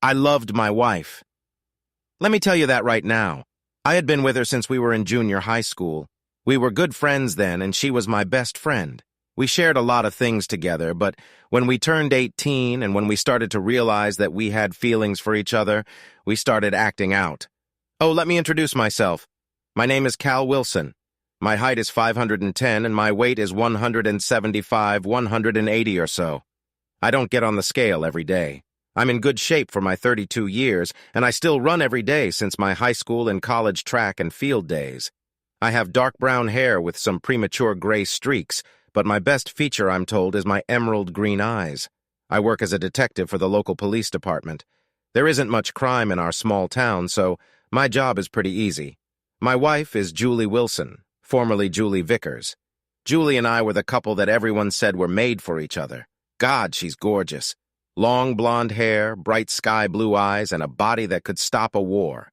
I loved my wife. Let me tell you that right now. I had been with her since we were in junior high school. We were good friends then, and she was my best friend. We shared a lot of things together, but when we turned 18 and when we started to realize that we had feelings for each other, we started acting out. Oh, let me introduce myself. My name is Cal Wilson. My height is 510 and my weight is 175, 180 or so. I don't get on the scale every day. I'm in good shape for my 32 years, and I still run every day since my high school and college track and field days. I have dark brown hair with some premature gray streaks, but my best feature, I'm told, is my emerald green eyes. I work as a detective for the local police department. There isn't much crime in our small town, so my job is pretty easy. My wife is Julie Wilson, formerly Julie Vickers. Julie and I were the couple that everyone said were made for each other. God, she's gorgeous. Long blonde hair, bright sky blue eyes, and a body that could stop a war.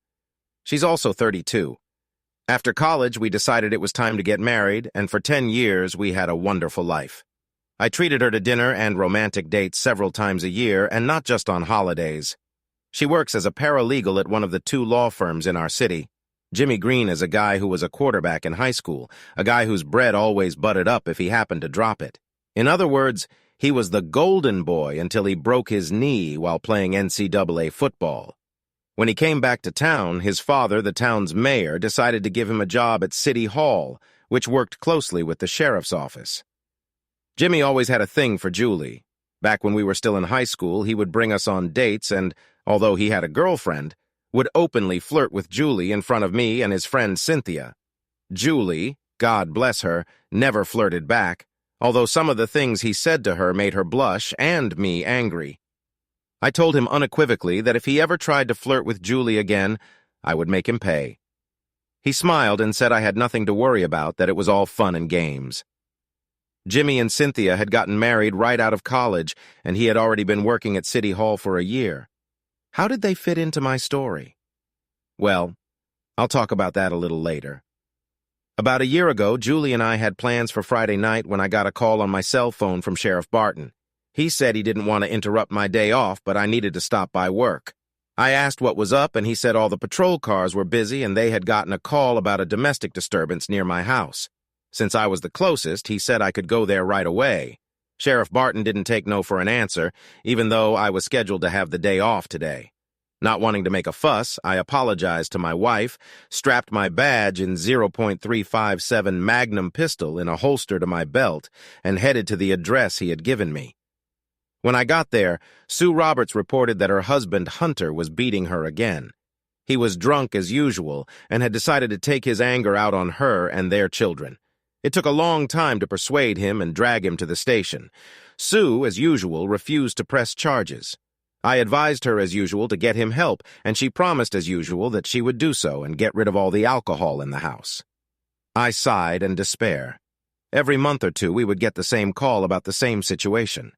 She's also 32. After college, we decided it was time to get married, and for 10 years, we had a wonderful life. I treated her to dinner and romantic dates several times a year, and not just on holidays. She works as a paralegal at one of the 2 law firms in our city. Jimmy Green is a guy who was a quarterback in high school, a guy whose bread always butted up if he happened to drop it. In other words, he was the golden boy until he broke his knee while playing NCAA football. When he came back to town, his father, the town's mayor, decided to give him a job at City Hall, which worked closely with the sheriff's office. Jimmy always had a thing for Julie. Back when we were still in high school, he would bring us on dates and, although he had a girlfriend, would openly flirt with Julie in front of me and his friend Cynthia. Julie, God bless her, never flirted back, although some of the things he said to her made her blush and me angry. I told him unequivocally that if he ever tried to flirt with Julie again, I would make him pay. He smiled and said I had nothing to worry about, that it was all fun and games. Jimmy and Cynthia had gotten married right out of college, and he had already been working at City Hall for a year. How did they fit into my story? Well, I'll talk about that a little later. About a year ago, Julie and I had plans for Friday night when I got a call on my cell phone from Sheriff Barton. He said he didn't want to interrupt my day off, but I needed to stop by work. I asked what was up, and he said all the patrol cars were busy and they had gotten a call about a domestic disturbance near my house. Since I was the closest, he said I could go there right away. Sheriff Barton didn't take no for an answer, even though I was scheduled to have the day off today. Not wanting to make a fuss, I apologized to my wife, strapped my badge and .357 Magnum pistol in a holster to my belt, and headed to the address he had given me. When I got there, Sue Roberts reported that her husband, Hunter, was beating her again. He was drunk as usual and had decided to take his anger out on her and their children. It took a long time to persuade him and drag him to the station. Sue, as usual, refused to press charges. I advised her as usual to get him help, and she promised as usual that she would do so and get rid of all the alcohol in the house. I sighed in despair. Every month or two we would get the same call about the same situation.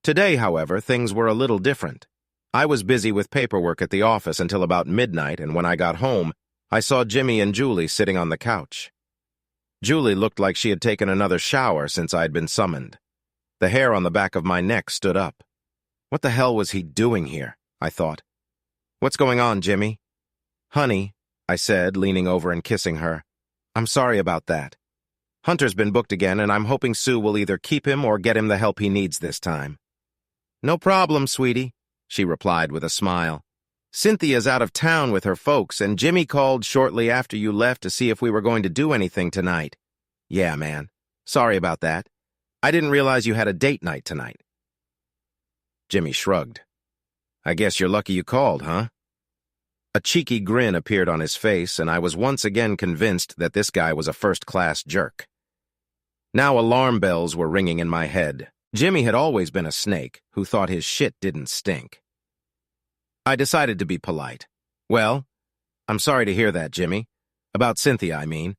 Today, however, things were a little different. I was busy with paperwork at the office until about midnight, and when I got home, I saw Jimmy and Julie sitting on the couch. Julie looked like she had taken another shower since I had been summoned. The hair on the back of my neck stood up. What the hell was he doing here? I thought. What's going on, Jimmy? Honey, I said, leaning over and kissing her. I'm sorry about that. Hunter's been booked again, and I'm hoping Sue will either keep him or get him the help he needs this time. No problem, sweetie, she replied with a smile. Cynthia's out of town with her folks, and Jimmy called shortly after you left to see if we were going to do anything tonight. Yeah, man. Sorry about that. I didn't realize you had a date night tonight. Jimmy shrugged. I guess you're lucky you called, huh? A cheeky grin appeared on his face, and I was once again convinced that this guy was a first-class jerk. Now alarm bells were ringing in my head. Jimmy had always been a snake who thought his shit didn't stink. I decided to be polite. Well, I'm sorry to hear that, Jimmy. About Cynthia, I mean.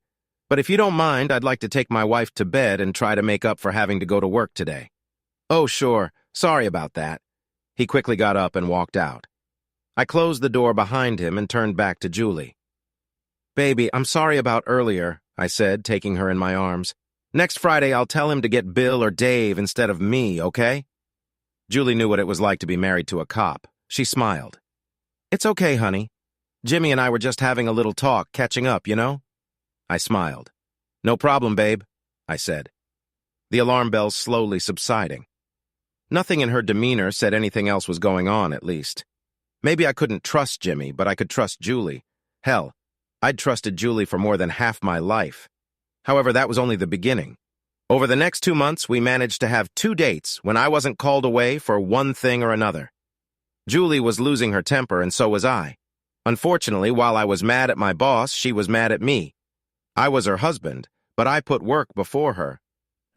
But if you don't mind, I'd like to take my wife to bed and try to make up for having to go to work today. Oh, sure. Sorry about that. He quickly got up and walked out. I closed the door behind him and turned back to Julie. Baby, I'm sorry about earlier, I said, taking her in my arms. Next Friday, I'll tell him to get Bill or Dave instead of me, okay? Julie knew what it was like to be married to a cop. She smiled. It's okay, honey. Jimmy and I were just having a little talk, catching up, you know? I smiled. No problem, babe, I said. The alarm bells slowly subsiding. Nothing in her demeanor said anything else was going on, at least. Maybe I couldn't trust Jimmy, but I could trust Julie. Hell, I'd trusted Julie for more than half my life. However, that was only the beginning. Over the next 2 months, we managed to have 2 dates when I wasn't called away for one thing or another. Julie was losing her temper, and so was I. Unfortunately, while I was mad at my boss, she was mad at me. I was her husband, but I put work before her.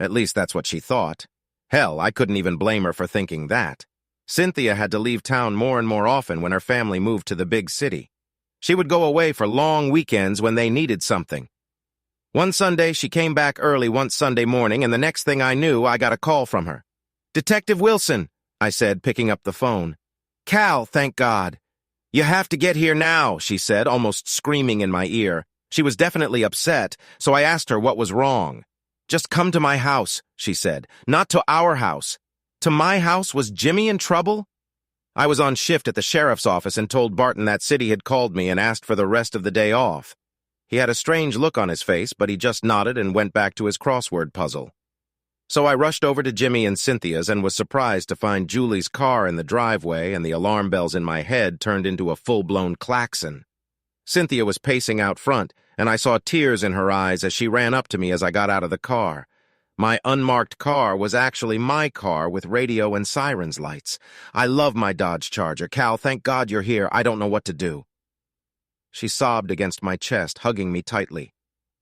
At least that's what she thought. Hell, I couldn't even blame her for thinking that. Cynthia had to leave town more and more often when her family moved to the big city. She would go away for long weekends when they needed something. One Sunday, she came back early one Sunday morning, and the next thing I knew, I got a call from her. "Detective Wilson," I said, picking up the phone. "Cal, thank God." "You have to get here now," she said, almost screaming in my ear. She was definitely upset, so I asked her what was wrong. "Just come to my house," she said. "Not to our house." To my house? Was Jimmy in trouble? I was on shift at the sheriff's office and told Barton that city had called me and asked for the rest of the day off. He had a strange look on his face, but he just nodded and went back to his crossword puzzle. So I rushed over to Jimmy and Cynthia's and was surprised to find Julie's car in the driveway and the alarm bells in my head turned into a full-blown klaxon. Cynthia was pacing out front, and I saw tears in her eyes as she ran up to me as I got out of the car. My unmarked car was actually my car with radio and sirens lights. I love my Dodge Charger. Cal, thank God you're here. I don't know what to do. She sobbed against my chest, hugging me tightly.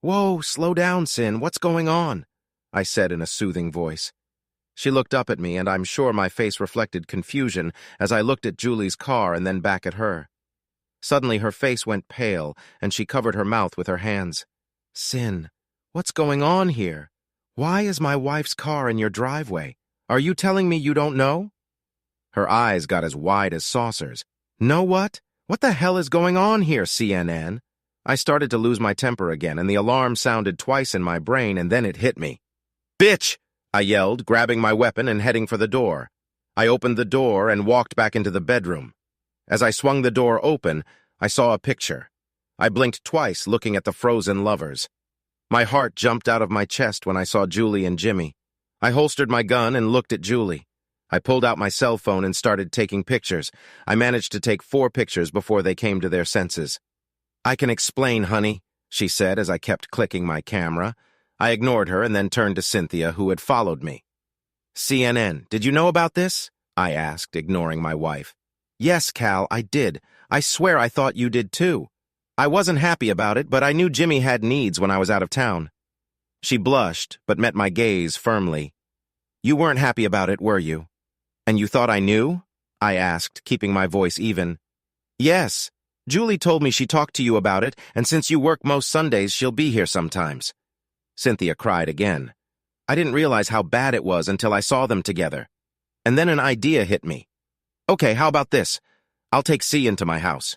"Whoa, slow down, Cyn. What's going on?" I said in a soothing voice. She looked up at me, and I'm sure my face reflected confusion as I looked at Julie's car and then back at her. Suddenly her face went pale, and she covered her mouth with her hands. "Cyn, what's going on here? Why is my wife's car in your driveway? Are you telling me you don't know?" Her eyes got as wide as saucers. "Know what? What the hell is going on here, CNN?" I started to lose my temper again, and the alarm sounded twice in my brain, and then it hit me. "Bitch!" I yelled, grabbing my weapon and heading for the door. I opened the door and walked back into the bedroom. As I swung the door open, I saw a picture. I blinked twice, looking at the frozen lovers. My heart jumped out of my chest when I saw Julie and Jimmy. I holstered my gun and looked at Julie. I pulled out my cell phone and started taking pictures. I managed to take 4 pictures before they came to their senses. "I can explain, honey," she said as I kept clicking my camera. I ignored her and then turned to Cynthia, who had followed me. "CNN, did you know about this?" I asked, ignoring my wife. "Yes, Cal, I did. I swear I thought you did too. I wasn't happy about it, but I knew Jimmy had needs when I was out of town." She blushed, but met my gaze firmly. "You weren't happy about it, were you? And you thought I knew?" I asked, keeping my voice even. "Yes. Julie told me she talked to you about it, and since you work most Sundays, she'll be here sometimes." Cynthia cried again. I didn't realize how bad it was until I saw them together. And then an idea hit me. "Okay, how about this? I'll take C into my house."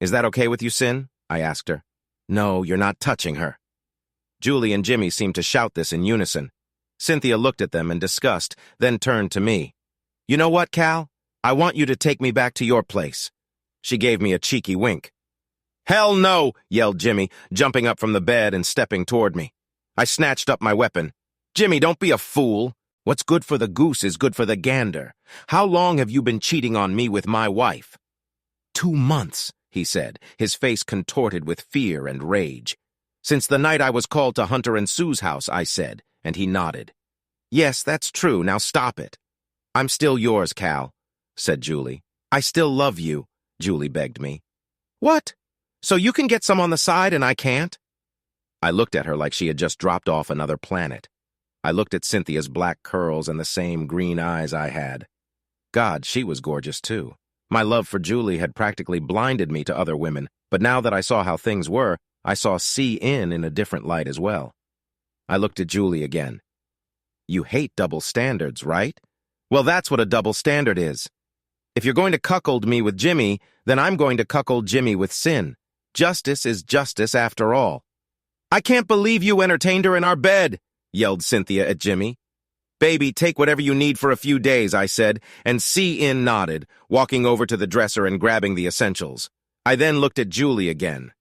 "Is that okay with you, Cyn?" I asked her. "No, you're not touching her." Julie and Jimmy seemed to shout this in unison. Cynthia looked at them in disgust, then turned to me. "You know what, Cal? I want you to take me back to your place." She gave me a cheeky wink. "Hell no!" yelled Jimmy, jumping up from the bed and stepping toward me. I snatched up my weapon. "Jimmy, don't be a fool. What's good for the goose is good for the gander. How long have you been cheating on me with my wife?" 2 months, he said, his face contorted with fear and rage. "Since the night I was called to Hunter and Sue's house," I said, and he nodded. "Yes, that's true. Now stop it." "I'm still yours, Cal," said Julie. "I still love you," Julie begged me. "What? So you can get some on the side and I can't?" I looked at her like she had just dropped off another planet. I looked at Cynthia's black curls and the same green eyes I had. God, she was gorgeous too. My love for Julie had practically blinded me to other women, but now that I saw how things were, I saw C in a different light as well. I looked at Julie again. "You hate double standards, right? Well, that's what a double standard is. If you're going to cuckold me with Jimmy, then I'm going to cuckold Jimmy with Cyn. Justice is justice after all." "I can't believe you entertained her in our bed," yelled Cynthia at Jimmy. Baby, take whatever you need for a few days, I said, and C.N. nodded, walking over to the dresser and grabbing the essentials. I then looked at Julie again.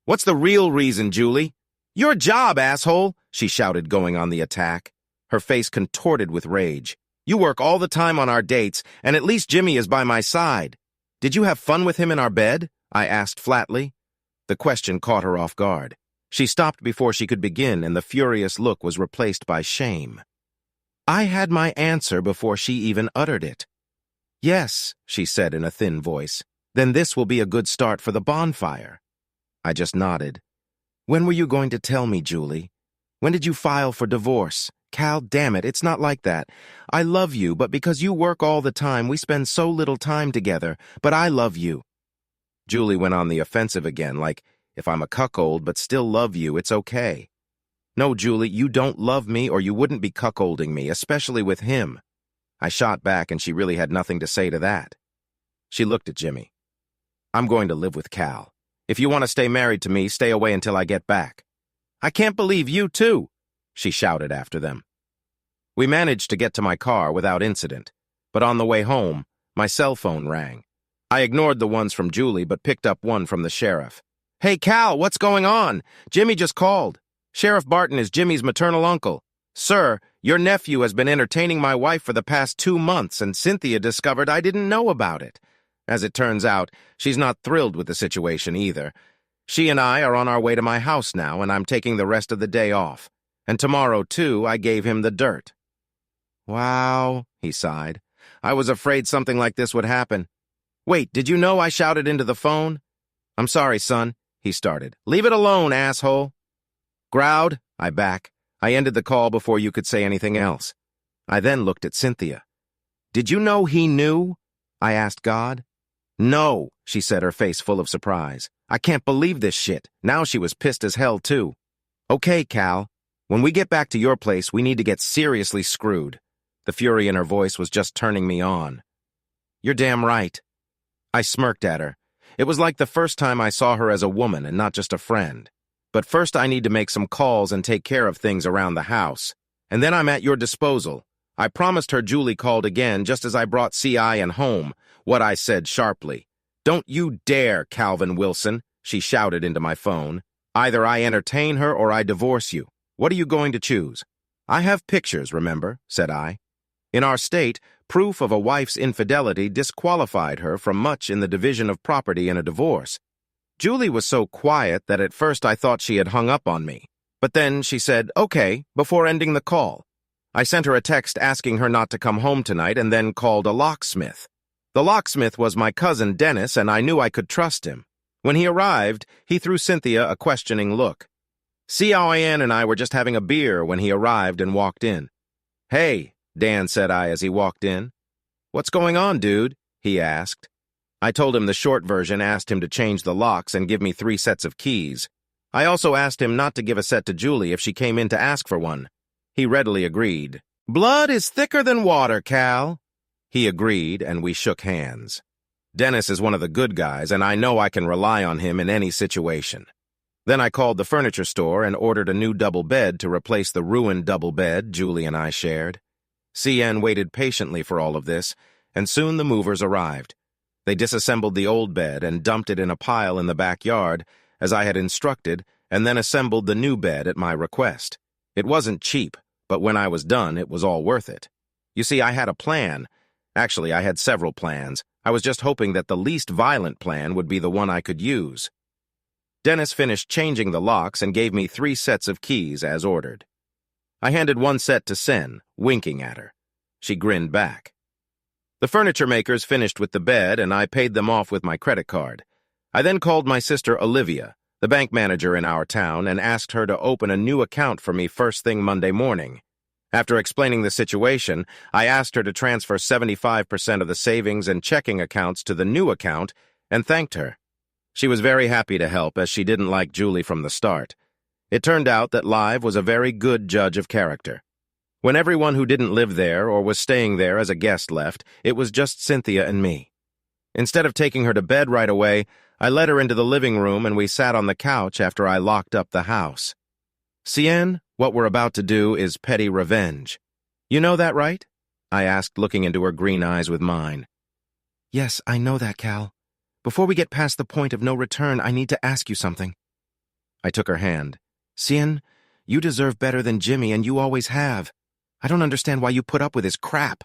What's the real reason, Julie? Your job, asshole, she shouted, going on the attack. Her face contorted with rage. You work all the time on our dates, and at least Jimmy is by my side. Did you have fun with him in our bed? I asked flatly. The question caught her off guard. She stopped before she could begin, and the furious look was replaced by shame. I had my answer before she even uttered it. Yes, she said in a thin voice. Then this will be a good start for the bonfire. I just nodded. When were you going to tell me, Julie? When did you file for divorce? Cal, damn it, it's not like that. I love you, but because you work all the time, we spend so little time together. But I love you. Julie went on the offensive again, like, if I'm a cuckold but still love you, it's okay. No, Julie, you don't love me or you wouldn't be cuckolding me, especially with him. I shot back and she really had nothing to say to that. She looked at Jimmy. I'm going to live with Cal. If you want to stay married to me, stay away until I get back. I can't believe you too, she shouted after them. We managed to get to my car without incident, but on the way home, my cell phone rang. I ignored the ones from Julie but picked up one from the sheriff. Hey, Cal, what's going on? Jimmy just called. Sheriff Barton is Jimmy's maternal uncle. Sir, your nephew has been entertaining my wife for the past 2 months, and Cynthia discovered I didn't know about it. As it turns out, she's not thrilled with the situation either. She and I are on our way to my house now, and I'm taking the rest of the day off. And tomorrow, too, I gave him the dirt. Wow, he sighed. I was afraid something like this would happen. Wait, did you know I shouted into the phone? I'm sorry, son, he started. Leave it alone, asshole. Growled, I back. I ended the call before you could say anything else. I then looked at Cynthia. Did you know he knew? I asked God. No, she said, her face full of surprise. I can't believe this shit. Now she was pissed as hell, too. Okay, Cal. When we get back to your place, we need to get seriously screwed. The fury in her voice was just turning me on. You're damn right. I smirked at her. It was like the first time I saw her as a woman and not just a friend. But first I need to make some calls and take care of things around the house. And then I'm at your disposal. I promised her Julie called again just as I brought C.I. and home, what I said sharply. Don't you dare, Calvin Wilson, she shouted into my phone. Either I entertain her or I divorce you. What are you going to choose? I have pictures, remember, said I. In our state, proof of a wife's infidelity disqualified her from much in the division of property in a divorce. Julie was so quiet that at first I thought she had hung up on me. But then she said, okay, before ending the call. I sent her a text asking her not to come home tonight and then called a locksmith. The locksmith was my cousin Dennis, and I knew I could trust him. When he arrived, he threw Cynthia a questioning look. C.I.N. and I were just having a beer when he arrived and walked in. Hey, Dan, said I as he walked in. What's going on, dude? He asked. I told him the short version, asked him to change the locks and give me 3 sets of keys. I also asked him not to give a set to Julie if she came in to ask for one. He readily agreed. Blood is thicker than water, Cal. He agreed, and we shook hands. Dennis is one of the good guys, and I know I can rely on him in any situation. Then I called the furniture store and ordered a new double bed to replace the ruined double bed Julie and I shared. C.N. waited patiently for all of this, and soon the movers arrived. They disassembled the old bed and dumped it in a pile in the backyard, as I had instructed, and then assembled the new bed at my request. It wasn't cheap, but when I was done, it was all worth it. You see, I had a plan. Actually, I had several plans. I was just hoping that the least violent plan would be the one I could use. Dennis finished changing the locks and gave me 3 sets of keys as ordered. I handed 1 set to Sen, winking at her. She grinned back. The furniture makers finished with the bed, and I paid them off with my credit card. I then called my sister Olivia, the bank manager in our town, and asked her to open a new account for me first thing Monday morning. After explaining the situation, I asked her to transfer 75% of the savings and checking accounts to the new account and thanked her. She was very happy to help, as she didn't like Julie from the start. It turned out that Live was a very good judge of character. When everyone who didn't live there or was staying there as a guest left, it was just Cynthia and me. Instead of taking her to bed right away, I led her into the living room and we sat on the couch after I locked up the house. Cien, what we're about to do is petty revenge. You know that, right? I asked, looking into her green eyes with mine. Yes, I know that, Cal. Before we get past the point of no return, I need to ask you something. I took her hand. Cian, you deserve better than Jimmy, and you always have. I don't understand why you put up with his crap.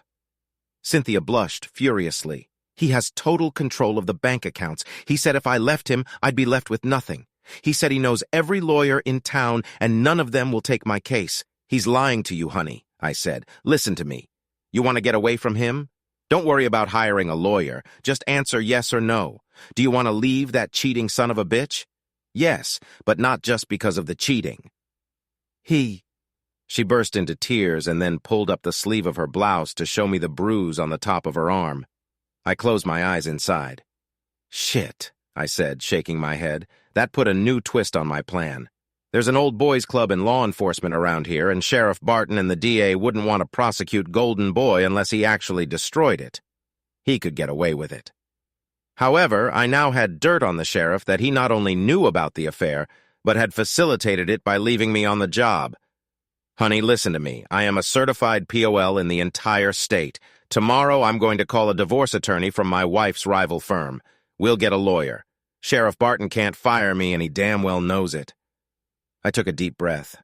Cynthia blushed furiously. He has total control of the bank accounts. He said if I left him, I'd be left with nothing. He said he knows every lawyer in town, and none of them will take my case. He's lying to you, honey, I said. Listen to me. You want to get away from him? Don't worry about hiring a lawyer. Just answer yes or no. Do you want to leave that cheating son of a bitch? Yes, but not just because of the cheating. She burst into tears and then pulled up the sleeve of her blouse to show me the bruise on the top of her arm. I closed my eyes inside. Shit, I said, shaking my head. That put a new twist on my plan. There's an old boys club in law enforcement around here, and Sheriff Barton and the DA wouldn't want to prosecute Golden Boy unless he actually destroyed it. He could get away with it. However, I now had dirt on the sheriff that he not only knew about the affair, but had facilitated it by leaving me on the job. Honey, listen to me. I am a certified POL in the entire state. Tomorrow I'm going to call a divorce attorney from my wife's rival firm. We'll get a lawyer. Sheriff Barton can't fire me, and he damn well knows it. I took a deep breath.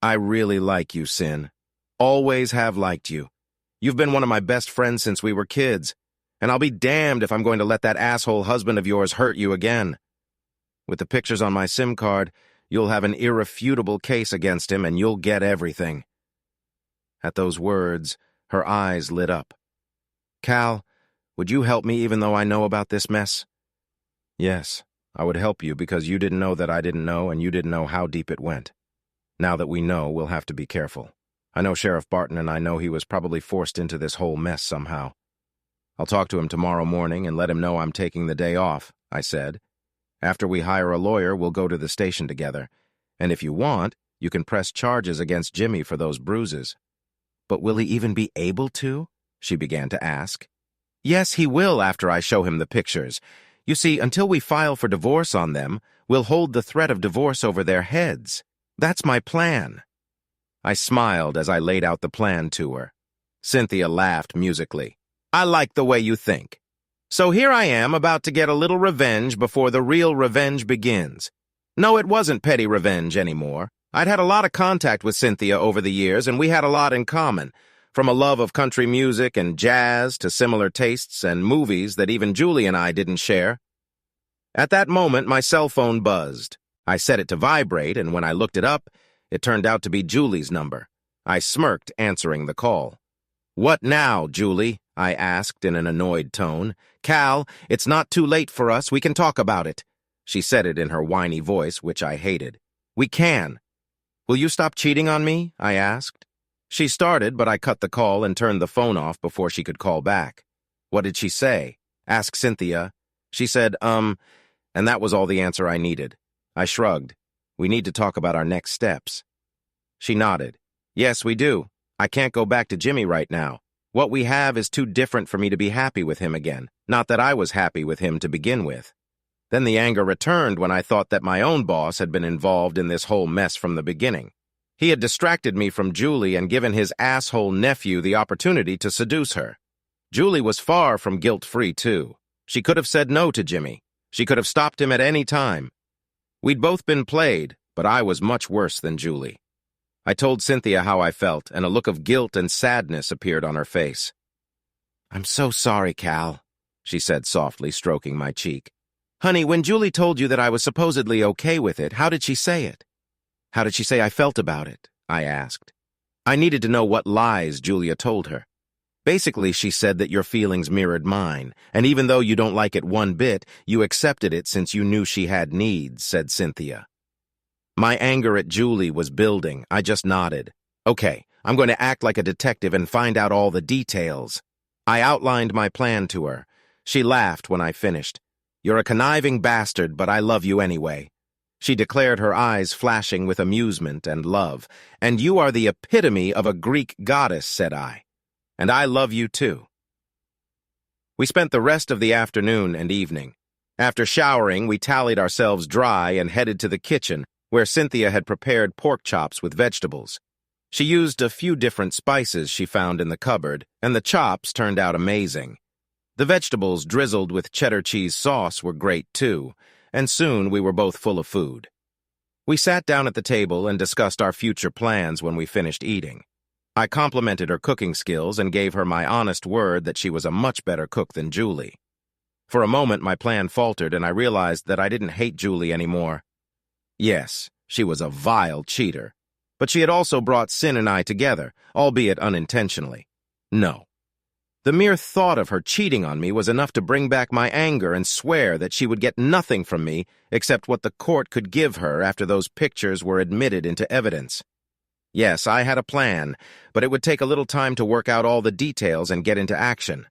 I really like you, Sin. Always have liked you. You've been one of my best friends since we were kids, and I'll be damned if I'm going to let that asshole husband of yours hurt you again. With the pictures on my SIM card, you'll have an irrefutable case against him, and you'll get everything. At those words, her eyes lit up. Cal, would you help me even though I know about this mess? Yes, I would help you because you didn't know that I didn't know, and you didn't know how deep it went. Now that we know, we'll have to be careful. I know Sheriff Barton, and I know he was probably forced into this whole mess somehow. I'll talk to him tomorrow morning and let him know I'm taking the day off, I said. After we hire a lawyer, we'll go to the station together. And if you want, you can press charges against Jimmy for those bruises. But will he even be able to? She began to ask. Yes, he will after I show him the pictures. You see, until we file for divorce on them, we'll hold the threat of divorce over their heads. That's my plan. I smiled as I laid out the plan to her. Cynthia laughed musically. I like the way you think. So here I am about to get a little revenge before the real revenge begins. No, it wasn't petty revenge anymore. I'd had a lot of contact with Cynthia over the years, and we had a lot in common, from a love of country music and jazz to similar tastes and movies that even Julie and I didn't share. At that moment, my cell phone buzzed. I set it to vibrate, and when I looked it up, it turned out to be Julie's number. I smirked, answering the call. What now, Julie? I asked in an annoyed tone. Cal, it's not too late for us. We can talk about it. She said it in her whiny voice, which I hated. We can. Will you stop cheating on me? I asked. She started, but I cut the call and turned the phone off before she could call back. What did she say? Asked Cynthia. She said, and that was all the answer I needed. I shrugged. We need to talk about our next steps. She nodded. Yes, we do. I can't go back to Jimmy right now. What we have is too different for me to be happy with him again. Not that I was happy with him to begin with. Then the anger returned when I thought that my own boss had been involved in this whole mess from the beginning. He had distracted me from Julie and given his asshole nephew the opportunity to seduce her. Julie was far from guilt-free, too. She could have said no to Jimmy. She could have stopped him at any time. We'd both been played, but I was much worse than Julie. I told Cynthia how I felt, and a look of guilt and sadness appeared on her face. I'm so sorry, Cal, she said softly, stroking my cheek. Honey, when Julie told you that I was supposedly okay with it, how did she say it? How did she say I felt about it? I asked. I needed to know what lies Julia told her. Basically, she said that your feelings mirrored mine, and even though you don't like it one bit, you accepted it since you knew she had needs, said Cynthia. My anger at Julie was building. I just nodded. Okay, I'm going to act like a detective and find out all the details. I outlined my plan to her. She laughed when I finished. You're a conniving bastard, but I love you anyway. She declared, her eyes flashing with amusement and love. And you are the epitome of a Greek goddess, said I. And I love you too. We spent the rest of the afternoon and evening. After showering, we tallied ourselves dry and headed to the kitchen, where Cynthia had prepared pork chops with vegetables. She used a few different spices she found in the cupboard, and the chops turned out amazing. The vegetables drizzled with cheddar cheese sauce were great too, and soon we were both full of food. We sat down at the table and discussed our future plans when we finished eating. I complimented her cooking skills and gave her my honest word that she was a much better cook than Julie. For a moment, my plan faltered, and I realized that I didn't hate Julie anymore. Yes, she was a vile cheater, but she had also brought Sin and I together, albeit unintentionally. No. The mere thought of her cheating on me was enough to bring back my anger and swear that she would get nothing from me except what the court could give her after those pictures were admitted into evidence. Yes, I had a plan, but it would take a little time to work out all the details and get into action.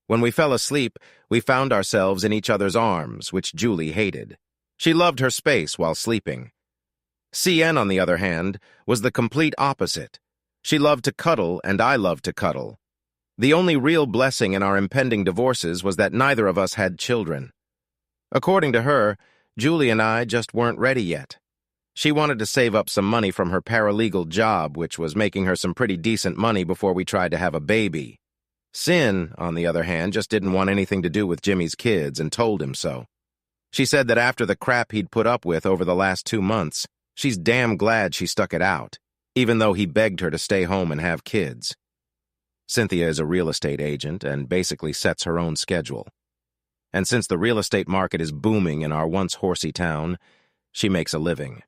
When we fell asleep, we found ourselves in each other's arms, which Julie hated. She loved her space while sleeping. CN, on the other hand, was the complete opposite. She loved to cuddle, and I loved to cuddle. The only real blessing in our impending divorces was that neither of us had children. According to her, Julie and I just weren't ready yet. She wanted to save up some money from her paralegal job, which was making her some pretty decent money before we tried to have a baby. Sin, on the other hand, just didn't want anything to do with Jimmy's kids and told him so. She said that after the crap he'd put up with over the last 2 months, she's damn glad she stuck it out, even though he begged her to stay home and have kids. Cynthia is a real estate agent and basically sets her own schedule. And since the real estate market is booming in our once horsey town, she makes a living.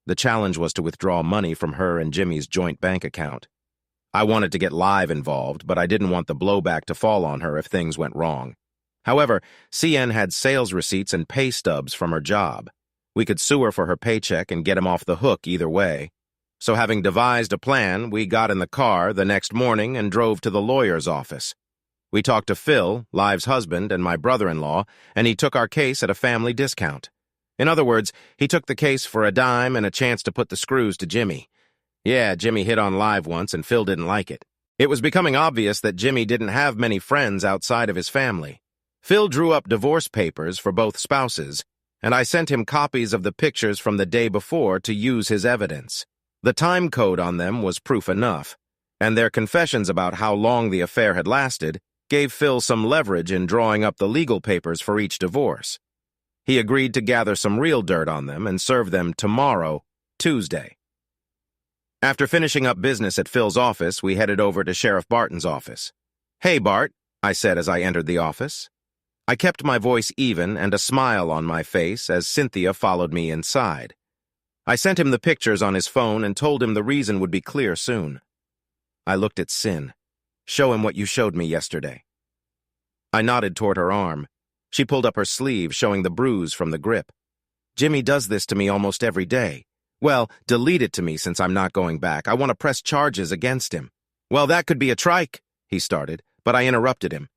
The challenge was to withdraw money from her and Jimmy's joint bank account. I wanted to get Live involved, but I didn't want the blowback to fall on her if things went wrong. However, CN had sales receipts and pay stubs from her job. We could sue her for her paycheck and get him off the hook either way. So having devised a plan, we got in the car the next morning and drove to the lawyer's office. We talked to Phil, Live's husband, and my brother-in-law, and he took our case at a family discount. In other words, he took the case for a dime and a chance to put the screws to Jimmy. Yeah, Jimmy hit on Live once, and Phil didn't like it. It was becoming obvious that Jimmy didn't have many friends outside of his family. Phil drew up divorce papers for both spouses, and I sent him copies of the pictures from the day before to use his evidence. The time code on them was proof enough, and their confessions about how long the affair had lasted gave Phil some leverage in drawing up the legal papers for each divorce. He agreed to gather some real dirt on them and serve them tomorrow, Tuesday. After finishing up business at Phil's office, we headed over to Sheriff Barton's office. "Hey, Bart," I said as I entered the office. I kept my voice even and a smile on my face as Cynthia followed me inside. I sent him the pictures on his phone and told him the reason would be clear soon. I looked at Sin. "Show him what you showed me yesterday." I nodded toward her arm. She pulled up her sleeve, showing the bruise from the grip. "Jimmy does this to me almost every day. Well, delete it to me since I'm not going back. I want to press charges against him." "Well, that could be a trike," he started, but I interrupted him.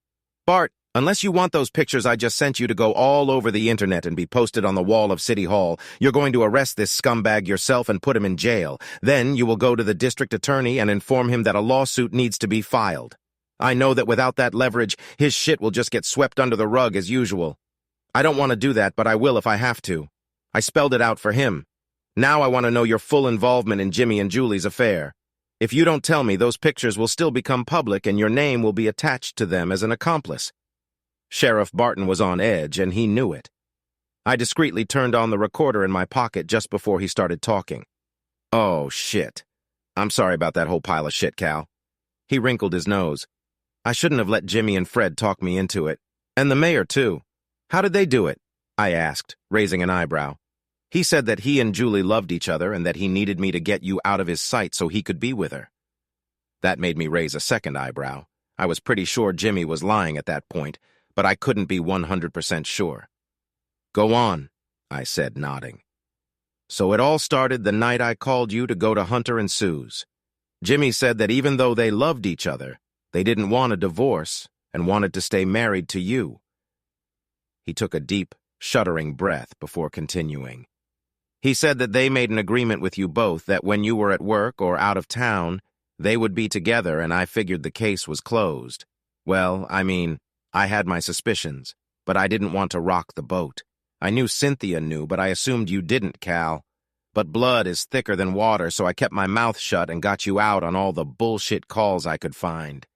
"Bart, unless you want those pictures I just sent you to go all over the internet and be posted on the wall of City Hall, you're going to arrest this scumbag yourself and put him in jail. Then you will go to the district attorney and inform him that a lawsuit needs to be filed. I know that without that leverage, his shit will just get swept under the rug as usual. I don't want to do that, but I will if I have to. I spelled it out for him. Now I want to know your full involvement in Jimmy and Julie's affair. If you don't tell me, those pictures will still become public and your name will be attached to them as an accomplice." Sheriff Barton was on edge, and he knew it. I discreetly turned on the recorder in my pocket just before he started talking. "Oh, shit. I'm sorry about that whole pile of shit, Cal." He wrinkled his nose. "I shouldn't have let Jimmy and Fred talk me into it. And the mayor, too. How did they do it?" I asked, raising an eyebrow. "He said that he and Julie loved each other and that he needed me to get you out of his sight so he could be with her." That made me raise a second eyebrow. I was pretty sure Jimmy was lying at that point, but I couldn't be 100% sure. "Go on," I said, nodding. "So it all started the night I called you to go to Hunter and Sue's. Jimmy said that even though they loved each other, they didn't want a divorce and wanted to stay married to you." He took a deep, shuddering breath before continuing. "He said that they made an agreement with you both that when you were at work or out of town, they would be together, and I figured the case was closed. Well, I had my suspicions, but I didn't want to rock the boat. I knew Cynthia knew, but I assumed you didn't, Cal. But blood is thicker than water, so I kept my mouth shut and got you out on all the bullshit calls I could find.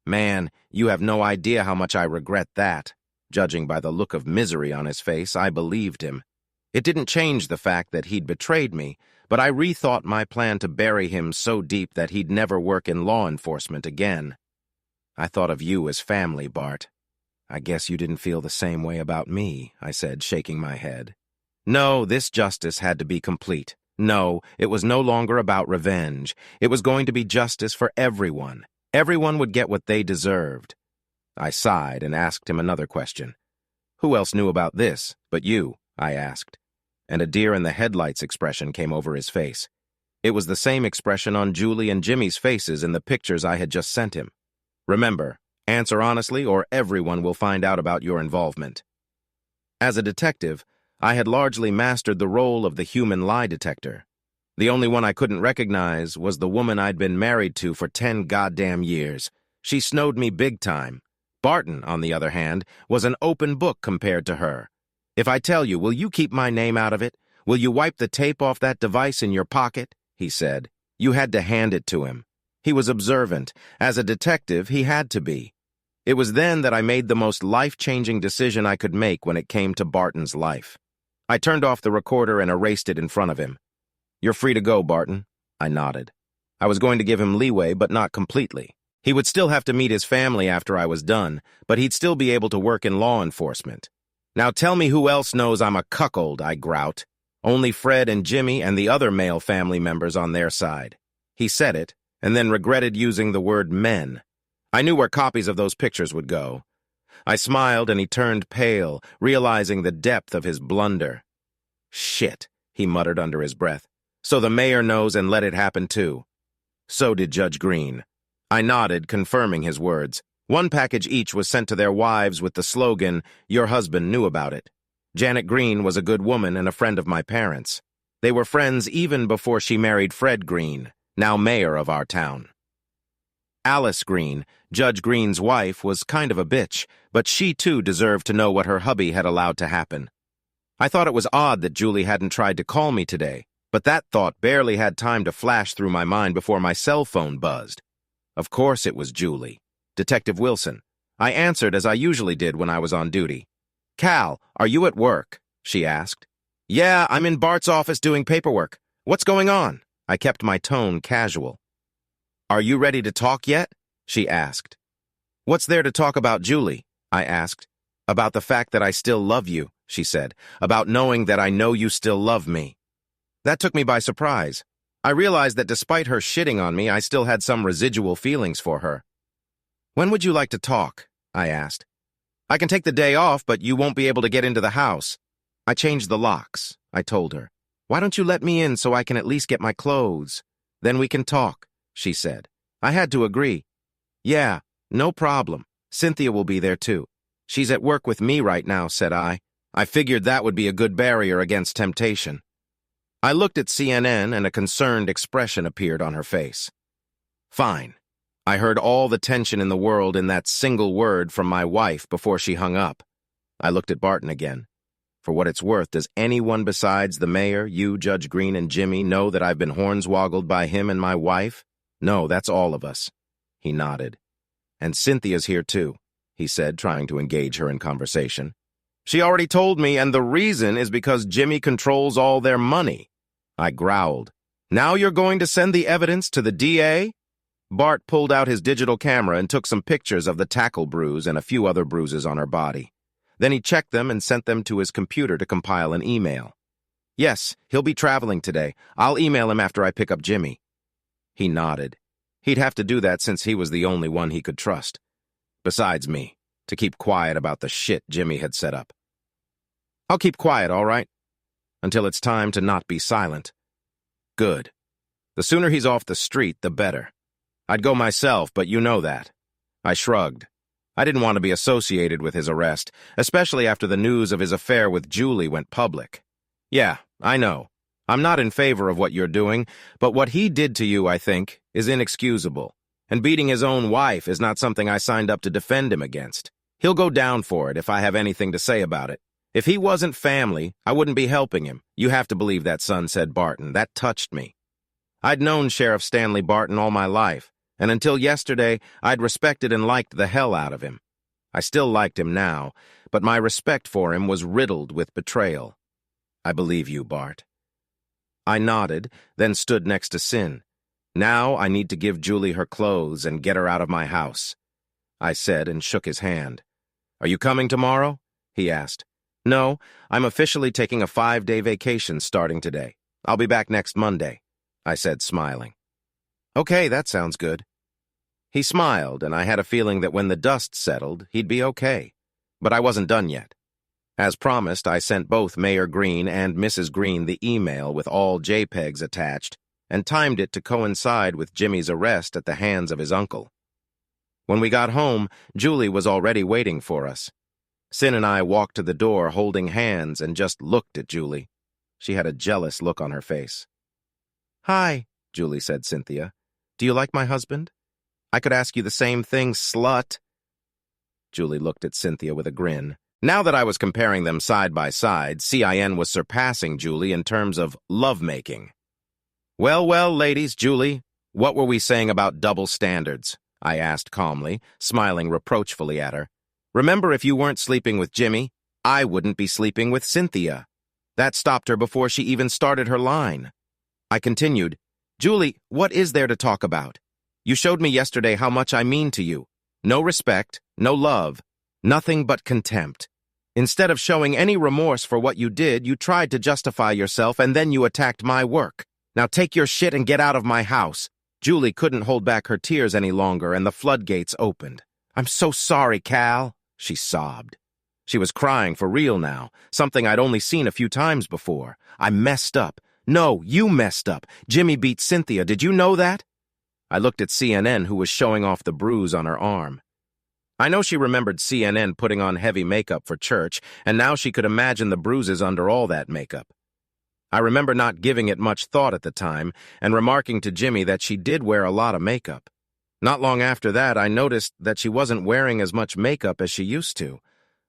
Man, you have no idea how much I regret that. Judging by the look of misery on his face, I believed him. It didn't change the fact that he'd betrayed me, but I rethought my plan to bury him so deep that he'd never work in law enforcement again. I thought of you as family, Bart. I guess you didn't feel the same way about me, I said, shaking my head. No, this justice had to be complete. No, it was no longer about revenge. It was going to be justice for everyone. Everyone would get what they deserved. I sighed and asked him another question. Who else knew about this but you? I asked. And a deer-in-the-headlights expression came over his face. It was the same expression on Julie and Jimmy's faces in the pictures I had just sent him. Remember, answer honestly or everyone will find out about your involvement. As a detective, I had largely mastered the role of the human lie detector. The only one I couldn't recognize was the woman I'd been married to for 10 goddamn years. She snowed me big time. Barton, on the other hand, was an open book compared to her. If I tell you, will you keep my name out of it? Will you wipe the tape off that device in your pocket? He said. You had to hand it to him. He was observant. As a detective, he had to be. It was then that I made the most life-changing decision I could make when it came to Barton's life. I turned off the recorder and erased it in front of him. You're free to go, Barton. I nodded. I was going to give him leeway, but not completely. He would still have to meet his family after I was done, but he'd still be able to work in law enforcement. Now tell me who else knows I'm a cuckold, I grout. Only Fred and Jimmy and the other male family members on their side. He said it, and then regretted using the word men. I knew where copies of those pictures would go. I smiled and he turned pale, realizing the depth of his blunder. Shit, he muttered under his breath. So the mayor knows and let it happen too. So did Judge Green. I nodded, confirming his words. One package each was sent to their wives with the slogan, "Your husband knew about it." Janet Green was a good woman and a friend of my parents. They were friends even before she married Fred Green, now mayor of our town. Alice Green, Judge Green's wife, was kind of a bitch, but she too deserved to know what her hubby had allowed to happen. I thought it was odd that Julie hadn't tried to call me today, but that thought barely had time to flash through my mind before my cell phone buzzed. Of course it was Julie. Detective Wilson. I answered as I usually did when I was on duty. Cal, are you at work? She asked. Yeah, I'm in Bart's office doing paperwork. What's going on? I kept my tone casual. Are you ready to talk yet? She asked. What's there to talk about, Julie? I asked. About the fact that I still love you, she said. About knowing that I know you still love me. That took me by surprise. I realized that despite her shitting on me, I still had some residual feelings for her. When would you like to talk? I asked. I can take the day off, but you won't be able to get into the house. I changed the locks, I told her. Why don't you let me in so I can at least get my clothes? Then we can talk, she said. I had to agree. Yeah, no problem. Cynthia will be there too. She's at work with me right now, said I. I figured that would be a good barrier against temptation. I looked at CNN and a concerned expression appeared on her face. Fine. I heard all the tension in the world in that single word from my wife before she hung up. I looked at Barton again. For what it's worth, does anyone besides the mayor, you, Judge Green, and Jimmy know that I've been hornswoggled by him and my wife? No, that's all of us. He nodded. And Cynthia's here too, he said, trying to engage her in conversation. She already told me, and the reason is because Jimmy controls all their money. I growled. Now you're going to send the evidence to the DA? Bart pulled out his digital camera and took some pictures of the tackle bruise and a few other bruises on her body. Then he checked them and sent them to his computer to compile an email. Yes, he'll be traveling today. I'll email him after I pick up Jimmy. He nodded. He'd have to do that since he was the only one he could trust. Besides me, to keep quiet about the shit Jimmy had set up. I'll keep quiet, all right? Until it's time to not be silent. Good. The sooner he's off the street, the better. I'd go myself, but you know that. I shrugged. I didn't want to be associated with his arrest, especially after the news of his affair with Julie went public. Yeah, I know. I'm not in favor of what you're doing, but what he did to you, I think, is inexcusable. And beating his own wife is not something I signed up to defend him against. He'll go down for it if I have anything to say about it. If he wasn't family, I wouldn't be helping him. You have to believe that, son, said Barton. That touched me. I'd known Sheriff Stanley Barton all my life, and until yesterday, I'd respected and liked the hell out of him. I still liked him now, but my respect for him was riddled with betrayal. I believe you, Bart. I nodded, then stood next to Sin. Now I need to give Julie her clothes and get her out of my house, I said and shook his hand. Are you coming tomorrow? He asked. No, I'm officially taking a 5-day vacation starting today. I'll be back next Monday, I said, smiling. Okay, that sounds good. He smiled, and I had a feeling that when the dust settled, he'd be okay. But I wasn't done yet. As promised, I sent both Mayor Green and Mrs. Green the email with all JPEGs attached and timed it to coincide with Jimmy's arrest at the hands of his uncle. When we got home, Julie was already waiting for us. Sin and I walked to the door holding hands and just looked at Julie. She had a jealous look on her face. Hi, Julie said, Cynthia. Do you like my husband? I could ask you the same thing, slut. Julie looked at Cynthia with a grin. Now that I was comparing them side by side, CIN was surpassing Julie in terms of lovemaking. Well, ladies, Julie, what were we saying about double standards? I asked calmly, smiling reproachfully at her. Remember, if you weren't sleeping with Jimmy, I wouldn't be sleeping with Cynthia. That stopped her before she even started her line. I continued, Julie, what is there to talk about? You showed me yesterday how much I mean to you. No respect, no love, nothing but contempt. Instead of showing any remorse for what you did, you tried to justify yourself and then you attacked my work. Now take your shit and get out of my house. Julie couldn't hold back her tears any longer and the floodgates opened. I'm so sorry, Cal, she sobbed. She was crying for real now, something I'd only seen a few times before. I messed up. No, you messed up. Jimmy beat Cynthia. Did you know that? I looked at CNN, who was showing off the bruise on her arm. I know she remembered CNN putting on heavy makeup for church, and now she could imagine the bruises under all that makeup. I remember not giving it much thought at the time and remarking to Jimmy that she did wear a lot of makeup. Not long after that, I noticed that she wasn't wearing as much makeup as she used to.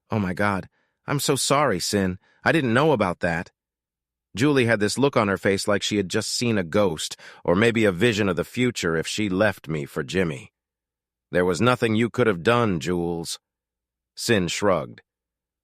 Oh my God, I'm so sorry, Sin. I didn't know about that. Julie had this look on her face like she had just seen a ghost, or maybe a vision of the future if she left me for Jimmy. There was nothing you could have done, Jules. Sin shrugged.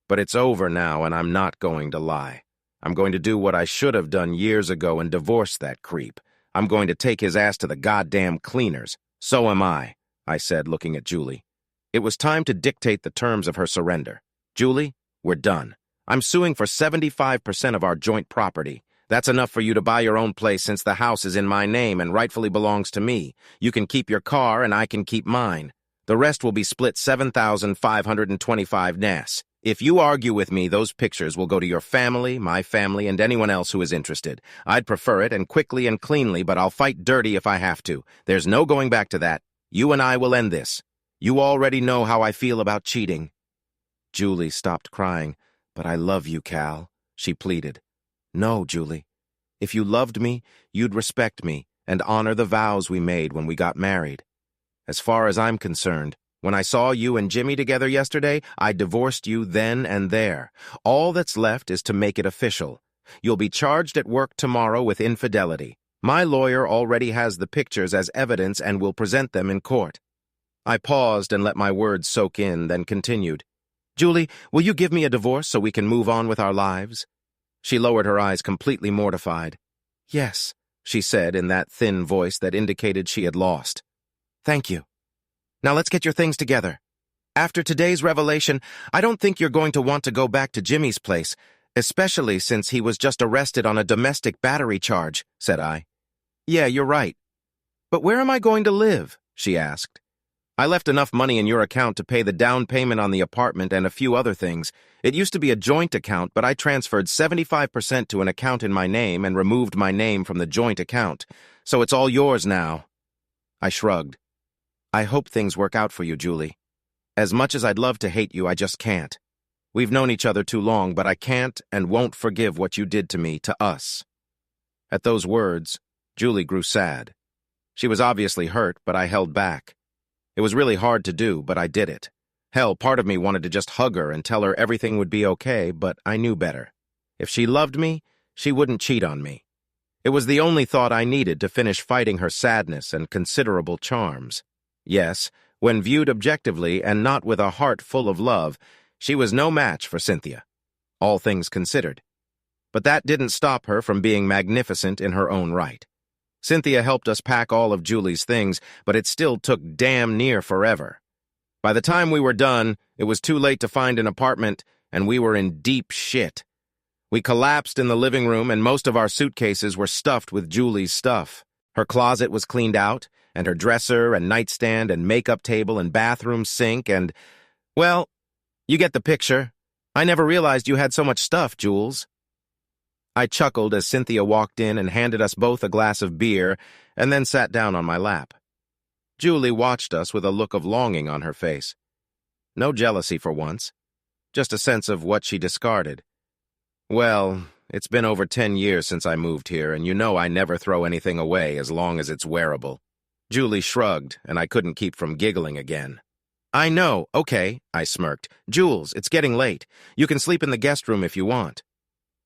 But it's over now, and I'm not going to lie. I'm going to do what I should have done years ago and divorce that creep. I'm going to take his ass to the goddamn cleaners. So am I said, looking at Julie. It was time to dictate the terms of her surrender. Julie, we're done. I'm suing for 75% of our joint property. That's enough for you to buy your own place since the house is in my name and rightfully belongs to me. You can keep your car and I can keep mine. The rest will be split 7,525 NAS. If you argue with me, those pictures will go to your family, my family, and anyone else who is interested. I'd prefer it, and quickly and cleanly, but I'll fight dirty if I have to. There's no going back to that. You and I will end this. You already know how I feel about cheating. Julie stopped crying. But I love you, Cal, she pleaded. No, Julie. If you loved me, you'd respect me and honor the vows we made when we got married. As far as I'm concerned, when I saw you and Jimmy together yesterday, I divorced you then and there. All that's left is to make it official. You'll be charged at work tomorrow with infidelity. My lawyer already has the pictures as evidence and will present them in court. I paused and let my words soak in, then continued. Julie, will you give me a divorce so we can move on with our lives? She lowered her eyes, completely mortified. Yes, she said in that thin voice that indicated she had lost. Thank you. Now let's get your things together. After today's revelation, I don't think you're going to want to go back to Jimmy's place, especially since he was just arrested on a domestic battery charge, said I. Yeah, you're right. But where am I going to live? She asked. I left enough money in your account to pay the down payment on the apartment and a few other things. It used to be a joint account, but I transferred 75% to an account in my name and removed my name from the joint account. So it's all yours now. I shrugged. I hope things work out for you, Julie. As much as I'd love to hate you, I just can't. We've known each other too long, but I can't and won't forgive what you did to me, to us. At those words, Julie grew sad. She was obviously hurt, but I held back. It was really hard to do, but I did it. Hell, part of me wanted to just hug her and tell her everything would be okay, but I knew better. If she loved me, she wouldn't cheat on me. It was the only thought I needed to finish fighting her sadness and considerable charms. Yes, when viewed objectively and not with a heart full of love, she was no match for Cynthia, all things considered. But that didn't stop her from being magnificent in her own right. Cynthia helped us pack all of Julie's things, but it still took damn near forever. By the time we were done, it was too late to find an apartment, and we were in deep shit. We collapsed in the living room, and most of our suitcases were stuffed with Julie's stuff. Her closet was cleaned out, and her dresser and nightstand and makeup table and bathroom sink and, well, you get the picture. I never realized you had so much stuff, Jules. I chuckled as Cynthia walked in and handed us both a glass of beer and then sat down on my lap. Julie watched us with a look of longing on her face. No jealousy for once, just a sense of what she discarded. Well, it's been over 10 years since I moved here, and you know I never throw anything away as long as it's wearable. Julie shrugged, and I couldn't keep from giggling again. I know, okay, I smirked. Jules, it's getting late. You can sleep in the guest room if you want.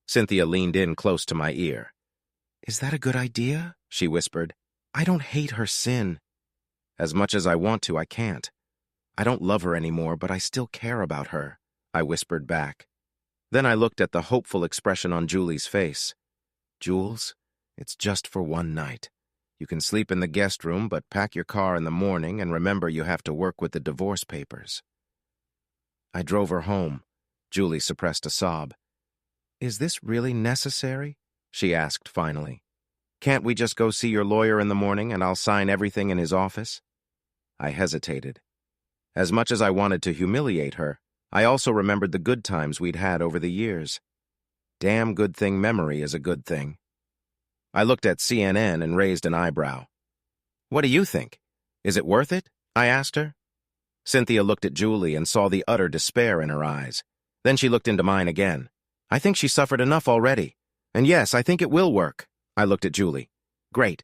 Cynthia leaned in close to my ear. Is that a good idea? She whispered. I don't hate her sin. As much as I want to, I can't. I don't love her anymore, but I still care about her, I whispered back. Then I looked at the hopeful expression on Julie's face. Jules, it's just for one night. You can sleep in the guest room, but pack your car in the morning and remember you have to work with the divorce papers. I drove her home. Julie suppressed a sob. Is this really necessary? She asked finally. Can't we just go see your lawyer in the morning and I'll sign everything in his office? I hesitated. As much as I wanted to humiliate her, I also remembered the good times we'd had over the years. Damn good thing memory is a good thing. I looked at CNN and raised an eyebrow. What do you think? Is it worth it? I asked her. Cynthia looked at Julie and saw the utter despair in her eyes. Then she looked into mine again. I think she suffered enough already. And yes, I think it will work. I looked at Julie. Great.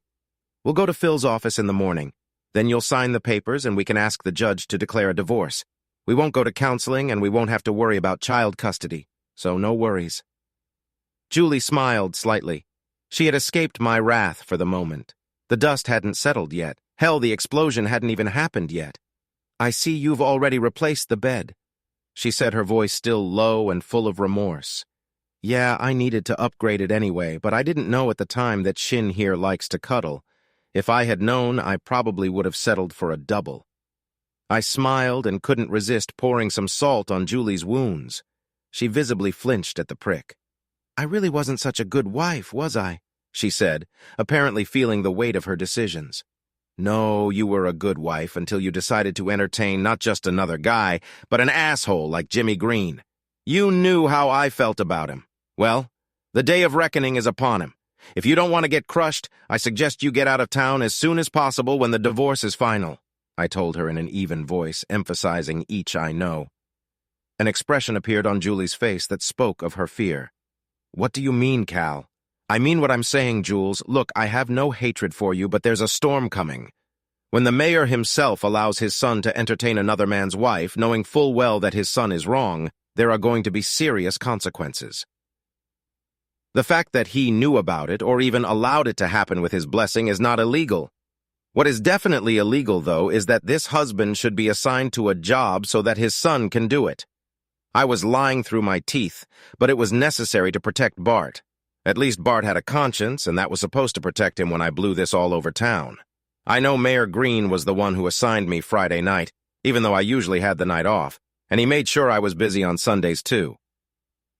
We'll go to Phil's office in the morning. Then you'll sign the papers and we can ask the judge to declare a divorce. We won't go to counseling and we won't have to worry about child custody, so no worries. Julie smiled slightly. She had escaped my wrath for the moment. The dust hadn't settled yet. Hell, the explosion hadn't even happened yet. I see you've already replaced the bed. She said, her voice still low and full of remorse. Yeah, I needed to upgrade it anyway, but I didn't know at the time that Shin here likes to cuddle. If I had known, I probably would have settled for a double. I smiled and couldn't resist pouring some salt on Julie's wounds. She visibly flinched at the prick. I really wasn't such a good wife, was I? She said, apparently feeling the weight of her decisions. No, you were a good wife until you decided to entertain not just another guy, but an asshole like Jimmy Green. You knew how I felt about him. Well, the day of reckoning is upon him. If you don't want to get crushed, I suggest you get out of town as soon as possible when the divorce is final, I told her in an even voice, emphasizing each I know. An expression appeared on Julie's face that spoke of her fear. What do you mean, Cal? I mean what I'm saying, Jules. Look, I have no hatred for you, but there's a storm coming. When the mayor himself allows his son to entertain another man's wife, knowing full well that his son is wrong, there are going to be serious consequences. The fact that he knew about it or even allowed it to happen with his blessing is not illegal. What is definitely illegal, though, is that this husband should be assigned to a job so that his son can do it. I was lying through my teeth, but it was necessary to protect Bart. At least Bart had a conscience, and that was supposed to protect him when I blew this all over town. I know Mayor Green was the one who assigned me Friday night, even though I usually had the night off, and he made sure I was busy on Sundays too.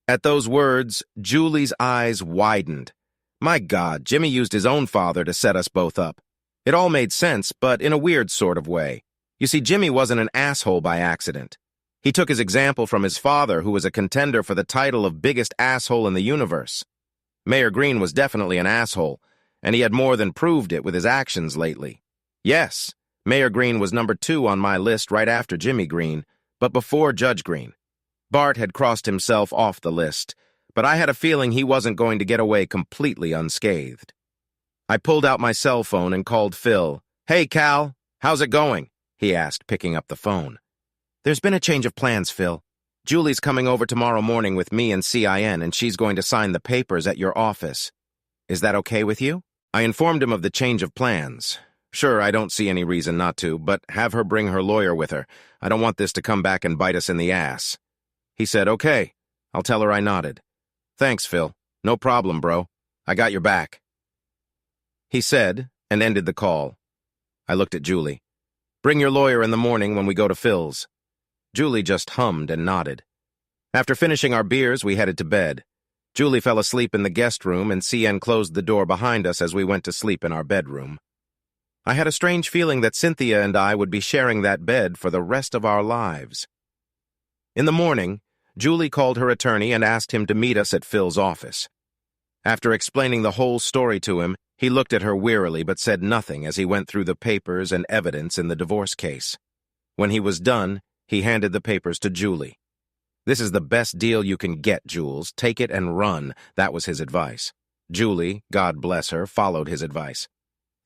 At those words, Julie's eyes widened. My God, Jimmy used his own father to set us both up. It all made sense, but in a weird sort of way. You see, Jimmy wasn't an asshole by accident. He took his example from his father, who was a contender for the title of biggest asshole in the universe. Mayor Green was definitely an asshole, and he had more than proved it with his actions lately. Yes, Mayor Green was number 2 on my list right after Jimmy Green, but before Judge Green. Bart had crossed himself off the list, but I had a feeling he wasn't going to get away completely unscathed. I pulled out my cell phone and called Phil. Hey, Cal, how's it going? He asked, picking up the phone. There's been a change of plans, Phil. Julie's coming over tomorrow morning with me and CIN, and she's going to sign the papers at your office. Is that okay with you? I informed him of the change of plans. Sure, I don't see any reason not to, but have her bring her lawyer with her. I don't want this to come back and bite us in the ass. He said, okay. I'll tell her I nodded. Thanks, Phil. No problem, bro. I got your back. He said, and ended the call. I looked at Julie. Bring your lawyer in the morning when we go to Phil's. Julie just hummed and nodded. After finishing our beers, we headed to bed. Julie fell asleep in the guest room, and CN closed the door behind us as we went to sleep in our bedroom. I had a strange feeling that Cynthia and I would be sharing that bed for the rest of our lives. In the morning, Julie called her attorney and asked him to meet us at Phil's office. After explaining the whole story to him, he looked at her wearily but said nothing as he went through the papers and evidence in the divorce case. When he was done, he handed the papers to Julie. This is the best deal you can get, Jules. Take it and run. That was his advice. Julie, God bless her, followed his advice.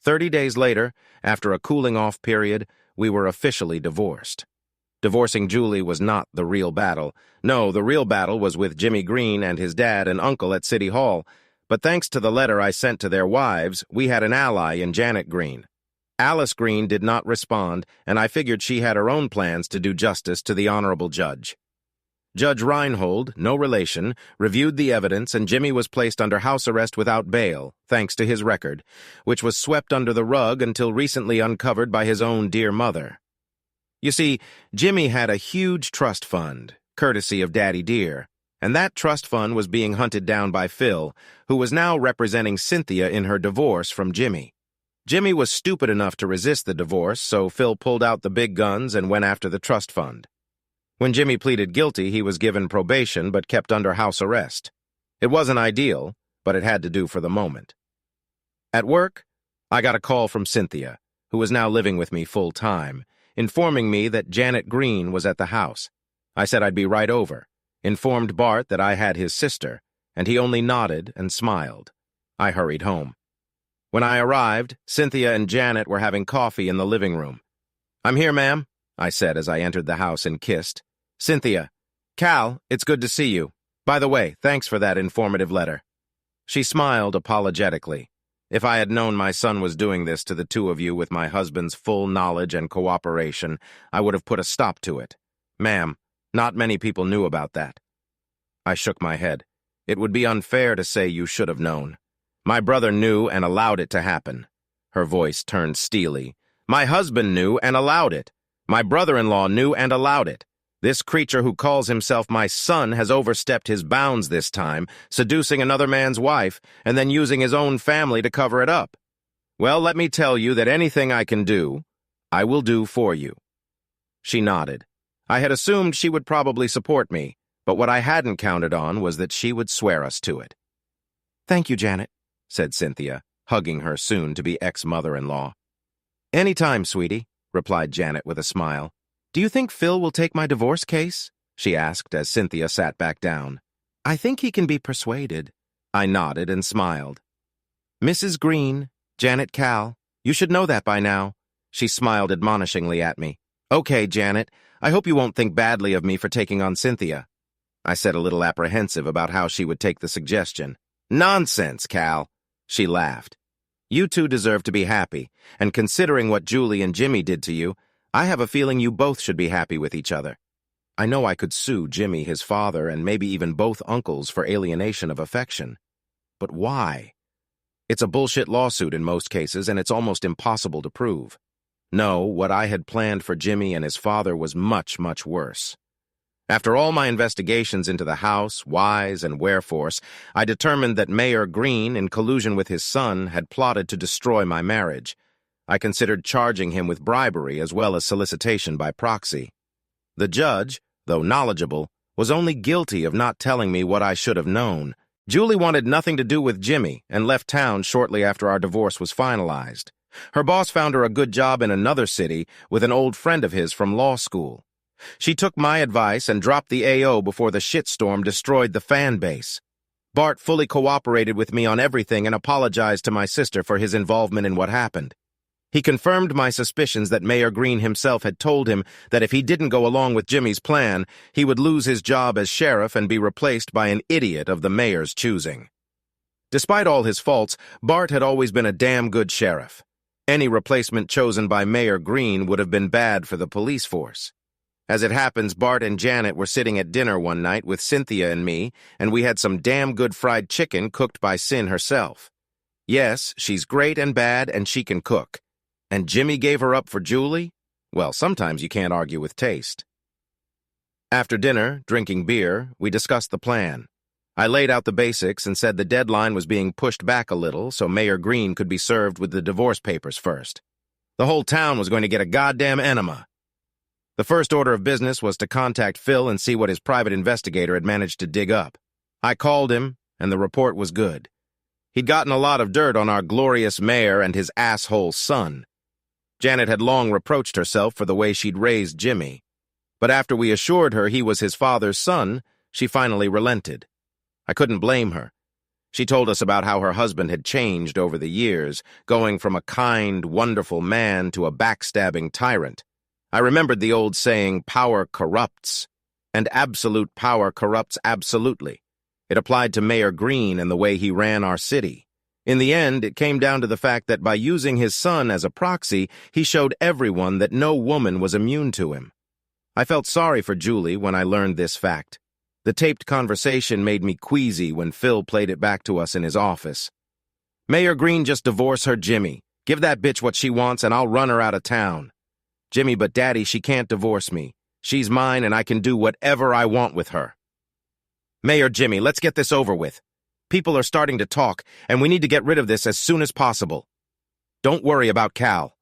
30 days later, after a cooling-off period, we were officially divorced. Divorcing Julie was not the real battle. No, the real battle was with Jimmy Green and his dad and uncle at City Hall. But thanks to the letter I sent to their wives, we had an ally in Janet Green. Alice Green did not respond, and I figured she had her own plans to do justice to the honorable judge. Judge Reinhold, no relation, reviewed the evidence, and Jimmy was placed under house arrest without bail, thanks to his record, which was swept under the rug until recently uncovered by his own dear mother. You see, Jimmy had a huge trust fund, courtesy of Daddy Dear, and that trust fund was being hunted down by Phil, who was now representing Cynthia in her divorce from Jimmy. Jimmy was stupid enough to resist the divorce, so Phil pulled out the big guns and went after the trust fund. When Jimmy pleaded guilty, he was given probation but kept under house arrest. It wasn't ideal, but it had to do for the moment. At work, I got a call from Cynthia, who was now living with me full-time, informing me that Janet Green was at the house. I said I'd be right over, informed Bart that I had his sister, and he only nodded and smiled. I hurried home. When I arrived, Cynthia and Janet were having coffee in the living room. "I'm here, ma'am," I said as I entered the house and kissed. "Cynthia, Cal, it's good to see you. By the way, thanks for that informative letter." She smiled apologetically. If I had known my son was doing this to the two of you with my husband's full knowledge and cooperation, I would have put a stop to it. Ma'am, not many people knew about that. I shook my head. It would be unfair to say you should have known. My brother knew and allowed it to happen. Her voice turned steely. My husband knew and allowed it. My brother-in-law knew and allowed it. This creature who calls himself my son has overstepped his bounds this time, seducing another man's wife, and then using his own family to cover it up. Well, let me tell you that anything I can do, I will do for you. She nodded. I had assumed she would probably support me, but what I hadn't counted on was that she would swear us to it. "Thank you, Janet," said Cynthia, hugging her soon-to-be ex-mother-in-law. "Any time, sweetie," replied Janet with a smile. "Do you think Phil will take my divorce case?" she asked as Cynthia sat back down. "I think he can be persuaded." I nodded and smiled. "Mrs. Green, Janet Cal, you should know that by now." She smiled admonishingly at me. "Okay, Janet, I hope you won't think badly of me for taking on Cynthia." I said a little apprehensive about how she would take the suggestion. "Nonsense, Cal." She laughed. "You two deserve to be happy, and considering what Julie and Jimmy did to you, I have a feeling you both should be happy with each other. I know I could sue Jimmy, his father, and maybe even both uncles for alienation of affection. But why? It's a bullshit lawsuit in most cases, and it's almost impossible to prove. No, what I had planned for Jimmy and his father was much, much worse. After all my investigations into the house, whys, and wherefores, I determined that Mayor Green, in collusion with his son, had plotted to destroy my marriage. I considered charging him with bribery as well as solicitation by proxy. The judge, though knowledgeable, was only guilty of not telling me what I should have known. Julie wanted nothing to do with Jimmy and left town shortly after our divorce was finalized. Her boss found her a good job in another city with an old friend of his from law school. She took my advice and dropped the AO before the shitstorm destroyed the fan base. Bart fully cooperated with me on everything and apologized to my sister for his involvement in what happened. He confirmed my suspicions that Mayor Green himself had told him that if he didn't go along with Jimmy's plan, he would lose his job as sheriff and be replaced by an idiot of the mayor's choosing. Despite all his faults, Bart had always been a damn good sheriff. Any replacement chosen by Mayor Green would have been bad for the police force. As it happens, Bart and Janet were sitting at dinner one night with Cynthia and me, and we had some damn good fried chicken cooked by Sin herself. Yes, she's great and bad, and she can cook. And Jimmy gave her up for Julie? Well, sometimes you can't argue with taste. After dinner, drinking beer, we discussed the plan. I laid out the basics and said the deadline was being pushed back a little so Mayor Green could be served with the divorce papers first. The whole town was going to get a goddamn enema. The first order of business was to contact Phil and see what his private investigator had managed to dig up. I called him, and the report was good. He'd gotten a lot of dirt on our glorious mayor and his asshole son. Janet had long reproached herself for the way she'd raised Jimmy. But after we assured her he was his father's son, she finally relented. I couldn't blame her. She told us about how her husband had changed over the years, going from a kind, wonderful man to a backstabbing tyrant. I remembered the old saying, power corrupts, and absolute power corrupts absolutely. It applied to Mayor Green and the way he ran our city. In the end, it came down to the fact that by using his son as a proxy, he showed everyone that no woman was immune to him. I felt sorry for Julie when I learned this fact. The taped conversation made me queasy when Phil played it back to us in his office. Mayor Green, just divorce her, Jimmy. Give that bitch what she wants and I'll run her out of town. Jimmy, but Daddy, she can't divorce me. She's mine and I can do whatever I want with her. Mayor Jimmy, let's get this over with. People are starting to talk, and we need to get rid of this as soon as possible. Don't worry about Cal.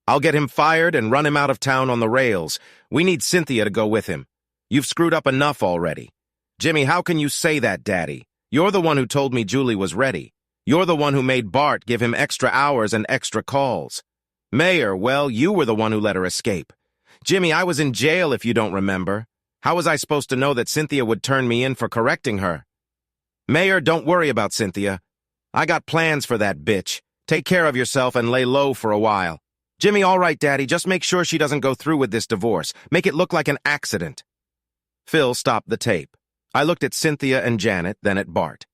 I'll get him fired and run him out of town on the rails. We need Cynthia to go with him. You've screwed up enough already. Jimmy, how can you say that, Daddy? You're the one who told me Julie was ready. You're the one who made Bart give him extra hours and extra calls. Mayor, well, you were the one who let her escape. Jimmy, I was in jail if you don't remember. How was I supposed to know that Cynthia would turn me in for correcting her? Mayor, don't worry about Cynthia. I got plans for that bitch. Take care of yourself and lay low for a while. Jimmy, all right, Daddy, just make sure she doesn't go through with this divorce. Make it look like an accident. Phil stopped the tape. I looked at Cynthia and Janet, then at Bart.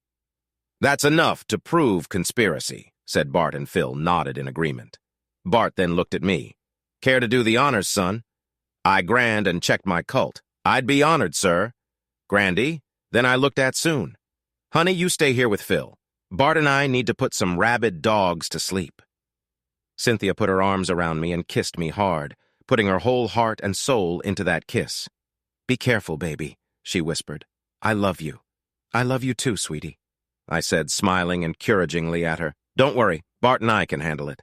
That's enough to prove conspiracy, said Bart, and Phil nodded in agreement. Bart then looked at me. Care to do the honors, son? I grinned and checked my cult. I'd be honored, sir. Grandy, then I looked at Soon. Honey, you stay here with Phil. Bart and I need to put some rabid dogs to sleep. Cynthia put her arms around me and kissed me hard, putting her whole heart and soul into that kiss. Be careful, baby, she whispered. I love you. I love you too, sweetie, I said, smiling encouragingly at her. Don't worry, Bart and I can handle it.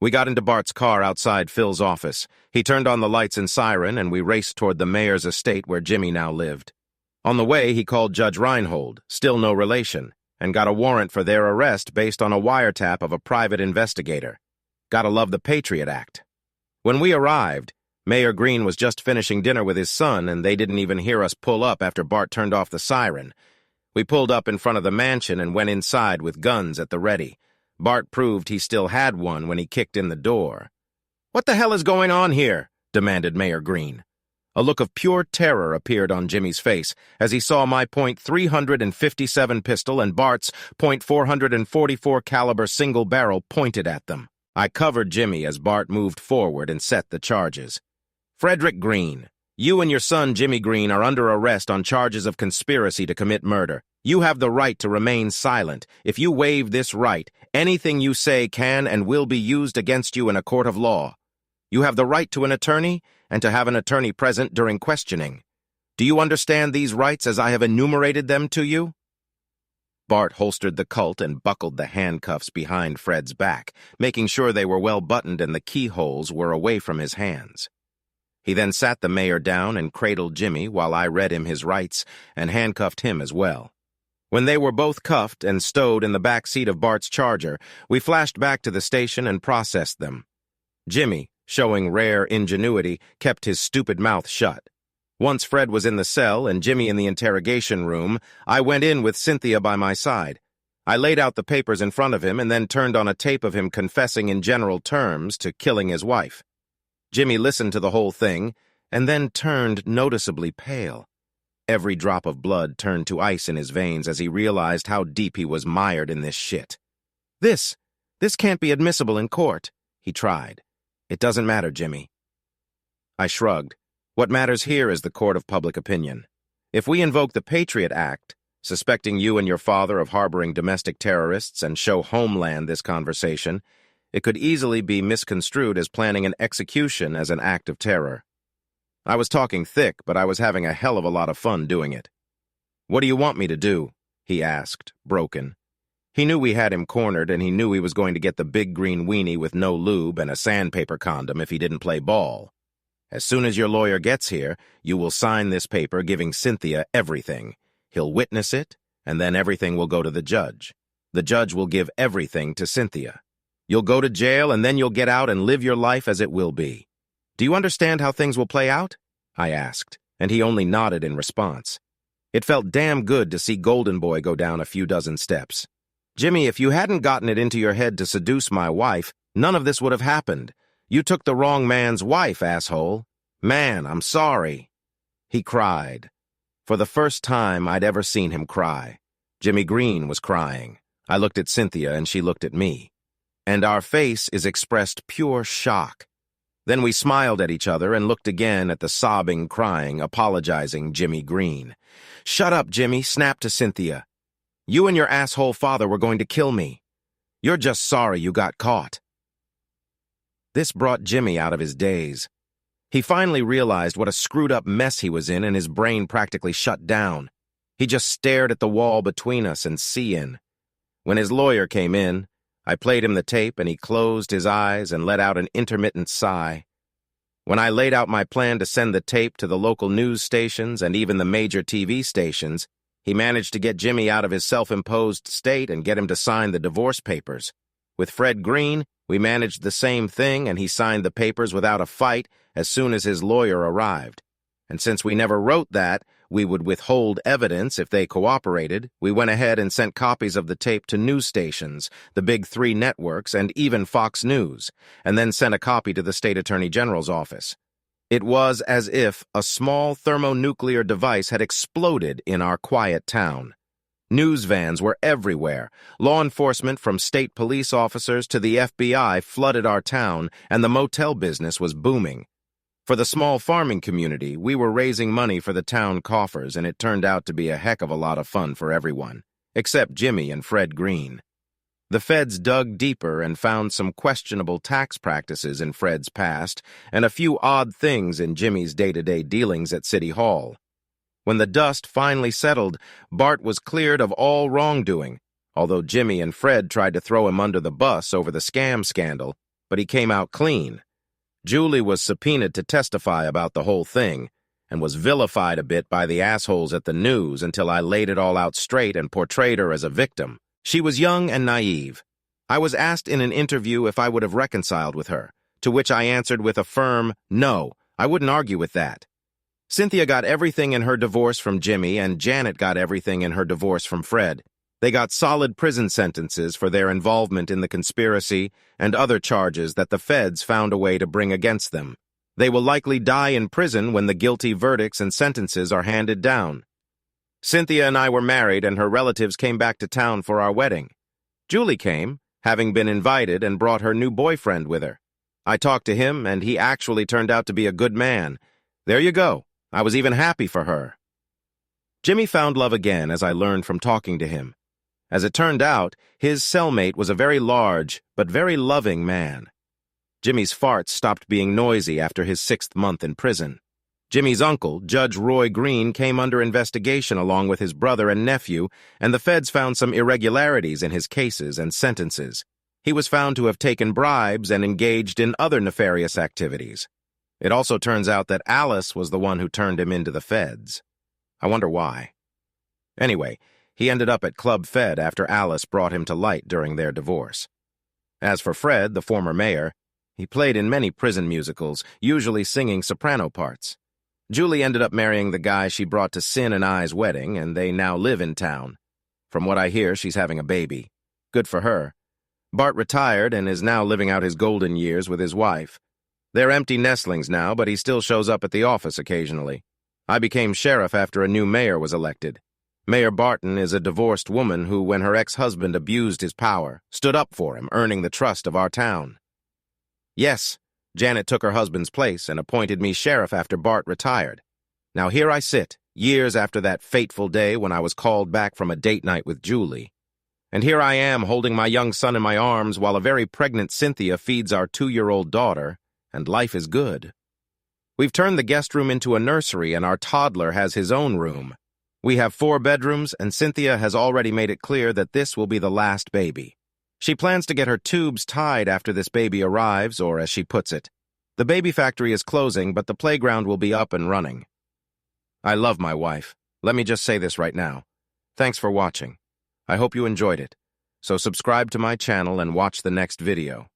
We got into Bart's car outside Phil's office. He turned on the lights and siren, and we raced toward the mayor's estate where Jimmy now lived. On the way, he called Judge Reinhold, still no relation, and got a warrant for their arrest based on a wiretap of a private investigator. Gotta love the Patriot Act. When we arrived, Mayor Green was just finishing dinner with his son, and they didn't even hear us pull up after Bart turned off the siren. We pulled up in front of the mansion and went inside with guns at the ready. Bart proved he still had one when he kicked in the door. What the hell is going on here? Demanded Mayor Green. A look of pure terror appeared on Jimmy's face as he saw my .357 pistol and Bart's .444 caliber single barrel pointed at them. I covered Jimmy as Bart moved forward and set the charges. Frederick Green, you and your son Jimmy Green are under arrest on charges of conspiracy to commit murder. You have the right to remain silent. If you waive this right, anything you say can and will be used against you in a court of law. You have the right to an attorney and to have an attorney present during questioning. Do you understand these rights as I have enumerated them to you? Bart holstered the Colt and buckled the handcuffs behind Fred's back, making sure they were well buttoned and the keyholes were away from his hands. He then sat the mayor down and cradled Jimmy while I read him his rights and handcuffed him as well. When they were both cuffed and stowed in the back seat of Bart's Charger, we flashed back to the station and processed them. Jimmy, showing rare ingenuity, kept his stupid mouth shut. Once Fred was in the cell and Jimmy in the interrogation room, I went in with Cynthia by my side. I laid out the papers in front of him and then turned on a tape of him confessing in general terms to killing his wife. Jimmy listened to the whole thing and then turned noticeably pale. Every drop of blood turned to ice in his veins as he realized how deep he was mired in this shit. This can't be admissible in court, he tried. It doesn't matter, Jimmy. I shrugged. What matters here is the court of public opinion. If we invoke the Patriot Act, suspecting you and your father of harboring domestic terrorists, and show Homeland this conversation, it could easily be misconstrued as planning an execution as an act of terror. I was talking thick, but I was having a hell of a lot of fun doing it. What do you want me to do? He asked, broken. He knew we had him cornered, and he knew he was going to get the big green weenie with no lube and a sandpaper condom if he didn't play ball. As soon as your lawyer gets here, you will sign this paper giving Cynthia everything. He'll witness it, and then everything will go to the judge. The judge will give everything to Cynthia. You'll go to jail, and then you'll get out and live your life as it will be. Do you understand how things will play out? I asked, and he only nodded in response. It felt damn good to see Golden Boy go down a few dozen steps. Jimmy, if you hadn't gotten it into your head to seduce my wife, none of this would have happened. You took the wrong man's wife, asshole. Man, I'm sorry. He cried. For the first time I'd ever seen him cry. Jimmy Green was crying. I looked at Cynthia and she looked at me. And our face is expressed pure shock. Then we smiled at each other and looked again at the sobbing, crying, apologizing Jimmy Green. Shut up, Jimmy, snapped to Cynthia. You and your asshole father were going to kill me. You're just sorry you got caught. This brought Jimmy out of his daze. He finally realized what a screwed-up mess he was in, and his brain practically shut down. He just stared at the wall between us and see-in. When his lawyer came in, I played him the tape, and he closed his eyes and let out an intermittent sigh. When I laid out my plan to send the tape to the local news stations and even the major TV stations, he managed to get Jimmy out of his self-imposed state and get him to sign the divorce papers. With Fred Green, we managed the same thing, and he signed the papers without a fight as soon as his lawyer arrived. And since we never wrote that we would withhold evidence if they cooperated, we went ahead and sent copies of the tape to news stations, the big 3 networks, and even Fox News, and then sent a copy to the state attorney general's office. It was as if a small thermonuclear device had exploded in our quiet town. News vans were everywhere. Law enforcement from state police officers to the FBI flooded our town, and the motel business was booming. For the small farming community, we were raising money for the town coffers, and it turned out to be a heck of a lot of fun for everyone, except Jimmy and Fred Green. The feds dug deeper and found some questionable tax practices in Fred's past and a few odd things in Jimmy's day-to-day dealings at City Hall. When the dust finally settled, Bart was cleared of all wrongdoing, although Jimmy and Fred tried to throw him under the bus over the scam scandal, but he came out clean. Julie was subpoenaed to testify about the whole thing and was vilified a bit by the assholes at the news until I laid it all out straight and portrayed her as a victim. She was young and naive. I was asked in an interview if I would have reconciled with her, to which I answered with a firm, no, I wouldn't argue with that. Cynthia got everything in her divorce from Jimmy, and Janet got everything in her divorce from Fred. They got solid prison sentences for their involvement in the conspiracy and other charges that the feds found a way to bring against them. They will likely die in prison when the guilty verdicts and sentences are handed down. Cynthia and I were married, and her relatives came back to town for our wedding. Julie came, having been invited, and brought her new boyfriend with her. I talked to him, and he actually turned out to be a good man. There you go. I was even happy for her. Jimmy found love again as I learned from talking to him. As it turned out, his cellmate was a very large but very loving man. Jimmy's farts stopped being noisy after his 6th month in prison. Jimmy's uncle, Judge Roy Green, came under investigation along with his brother and nephew, and the feds found some irregularities in his cases and sentences. He was found to have taken bribes and engaged in other nefarious activities. It also turns out that Alice was the one who turned him into the feds. I wonder why. Anyway, he ended up at Club Fed after Alice brought him to light during their divorce. As for Fred, the former mayor, he played in many prison musicals, usually singing soprano parts. Julie ended up marrying the guy she brought to Sin and I's wedding, and they now live in town. From what I hear, she's having a baby. Good for her. Bart retired and is now living out his golden years with his wife. They're empty nestlings now, but he still shows up at the office occasionally. I became sheriff after a new mayor was elected. Mayor Barton is a divorced woman who, when her ex-husband abused his power, stood up for him, earning the trust of our town. Yes, Janet took her husband's place and appointed me sheriff after Bart retired. Now here I sit, years after that fateful day when I was called back from a date night with Julie. And here I am holding my young son in my arms while a very pregnant Cynthia feeds our 2-year-old daughter, and life is good. We've turned the guest room into a nursery and our toddler has his own room. We have 4 bedrooms and Cynthia has already made it clear that this will be the last baby. She plans to get her tubes tied after this baby arrives, or as she puts it, the baby factory is closing, but the playground will be up and running. I love my wife. Let me just say this right now. Thanks for watching. I hope you enjoyed it. So subscribe to my channel and watch the next video.